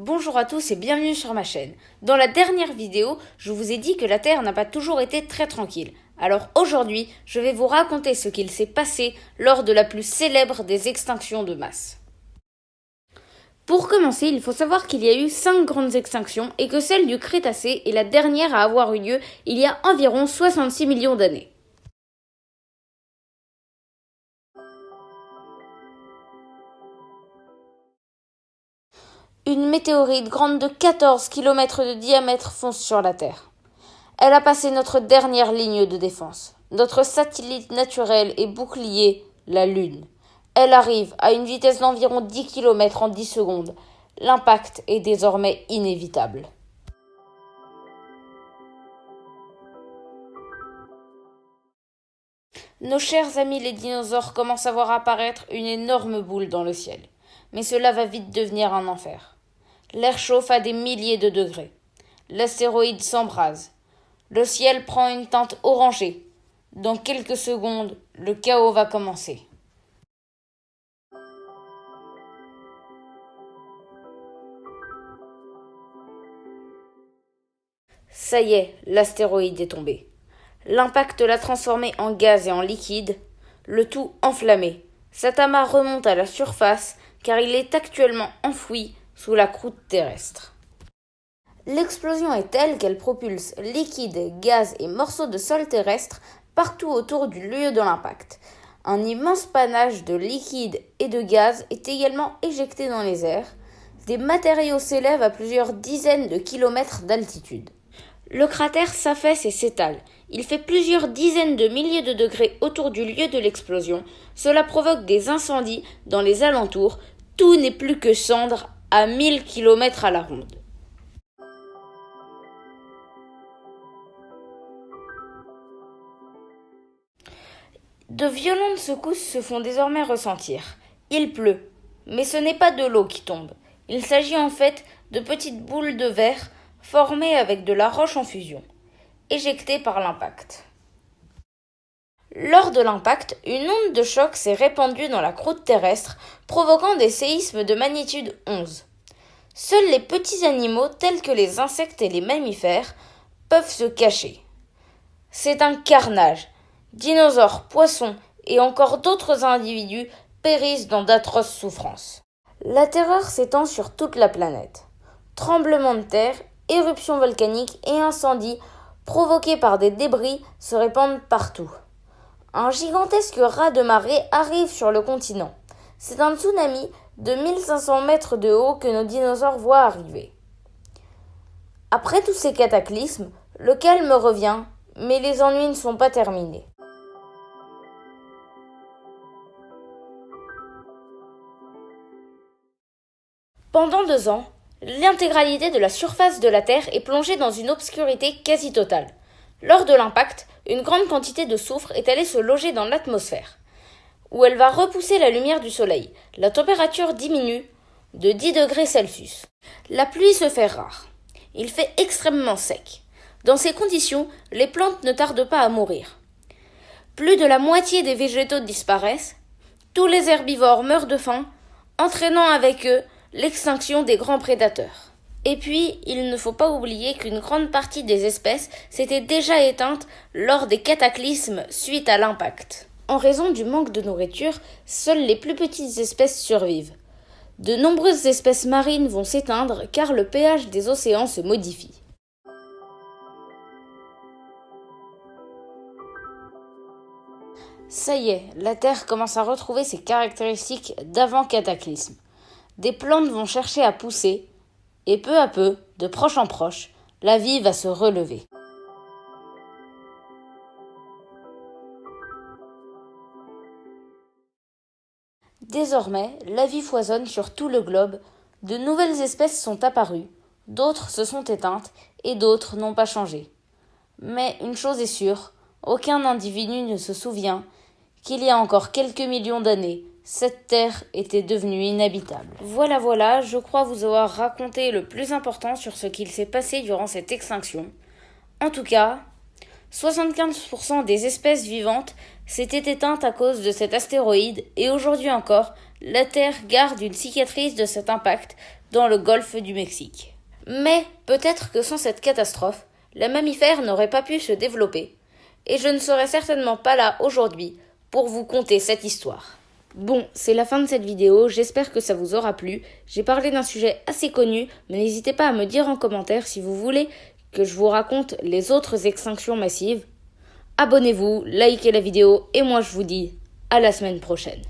Bonjour à tous et bienvenue sur ma chaîne. Dans la dernière vidéo, je vous ai dit que la Terre n'a pas toujours été très tranquille. Alors aujourd'hui, je vais vous raconter ce qu'il s'est passé lors de la plus célèbre des extinctions de masse. Pour commencer, il faut savoir qu'il y a eu 5 grandes extinctions et que celle du Crétacé est la dernière à avoir eu lieu il y a environ 66 millions d'années. Une météorite grande de 14 km de diamètre fonce sur la Terre. Elle a passé notre dernière ligne de défense, notre satellite naturel et bouclier, la Lune. Elle arrive à une vitesse d'environ 10 km en 10 secondes. L'impact est désormais inévitable. Nos chers amis les dinosaures commencent à voir apparaître une énorme boule dans le ciel. Mais cela va vite devenir un enfer. L'air chauffe à des milliers de degrés. L'astéroïde s'embrase. Le ciel prend une teinte orangée. Dans quelques secondes, le chaos va commencer. Ça y est, l'astéroïde est tombé. L'impact l'a transformé en gaz et en liquide, le tout enflammé. Cet amas remonte à la surface car il est actuellement enfoui sous la croûte terrestre. L'explosion est telle qu'elle propulse liquide, gaz et morceaux de sol terrestre partout autour du lieu de l'impact. Un immense panache de liquide et de gaz est également éjecté dans les airs. Des matériaux s'élèvent à plusieurs dizaines de kilomètres d'altitude. Le cratère s'affaisse et s'étale. Il fait plusieurs dizaines de milliers de degrés autour du lieu de l'explosion. Cela provoque des incendies dans les alentours. Tout n'est plus que cendres à 1000 km à la ronde. De violentes secousses se font désormais ressentir. Il pleut, mais ce n'est pas de l'eau qui tombe. Il s'agit en fait de petites boules de verre formées avec de la roche en fusion, éjectées par l'impact. Lors de l'impact, une onde de choc s'est répandue dans la croûte terrestre, provoquant des séismes de magnitude 11. Seuls les petits animaux, tels que les insectes et les mammifères, peuvent se cacher. C'est un carnage. Dinosaures, poissons et encore d'autres individus périssent dans d'atroces souffrances. La terreur s'étend sur toute la planète. Tremblements de terre, éruptions volcaniques et incendies provoqués par des débris se répandent partout. Un gigantesque raz de marée arrive sur le continent. C'est un tsunami de 1500 mètres de haut que nos dinosaures voient arriver. Après tous ces cataclysmes, le calme revient, mais les ennuis ne sont pas terminés. Pendant 2 ans, l'intégralité de la surface de la Terre est plongée dans une obscurité quasi totale. Lors de l'impact, une grande quantité de soufre est allée se loger dans l'atmosphère, où elle va repousser la lumière du soleil. La température diminue de 10 degrés Celsius. La pluie se fait rare. Il fait extrêmement sec. Dans ces conditions, les plantes ne tardent pas à mourir. Plus de la moitié des végétaux disparaissent. Tous les herbivores meurent de faim, entraînant avec eux l'extinction des grands prédateurs. Et puis, il ne faut pas oublier qu'une grande partie des espèces s'était déjà éteinte lors des cataclysmes suite à l'impact. En raison du manque de nourriture, seules les plus petites espèces survivent. De nombreuses espèces marines vont s'éteindre car le pH des océans se modifie. Ça y est, la Terre commence à retrouver ses caractéristiques d'avant-cataclysme. Des plantes vont chercher à pousser, et peu à peu, de proche en proche, la vie va se relever. Désormais, la vie foisonne sur tout le globe, de nouvelles espèces sont apparues, d'autres se sont éteintes et d'autres n'ont pas changé. Mais une chose est sûre, aucun individu ne se souvient qu'il y a encore quelques millions d'années, cette terre était devenue inhabitable. Voilà, je crois vous avoir raconté le plus important sur ce qu'il s'est passé durant cette extinction. En tout cas, 75% des espèces vivantes s'étaient éteintes à cause de cet astéroïde et aujourd'hui encore, la Terre garde une cicatrice de cet impact dans le golfe du Mexique. Mais peut-être que sans cette catastrophe, la mammifère n'aurait pas pu se développer, et je ne serais certainement pas là aujourd'hui pour vous conter cette histoire. Bon, c'est la fin de cette vidéo, j'espère que ça vous aura plu. J'ai parlé d'un sujet assez connu, mais n'hésitez pas à me dire en commentaire si vous voulez que je vous raconte les autres extinctions massives. Abonnez-vous, likez la vidéo, et moi je vous dis à la semaine prochaine.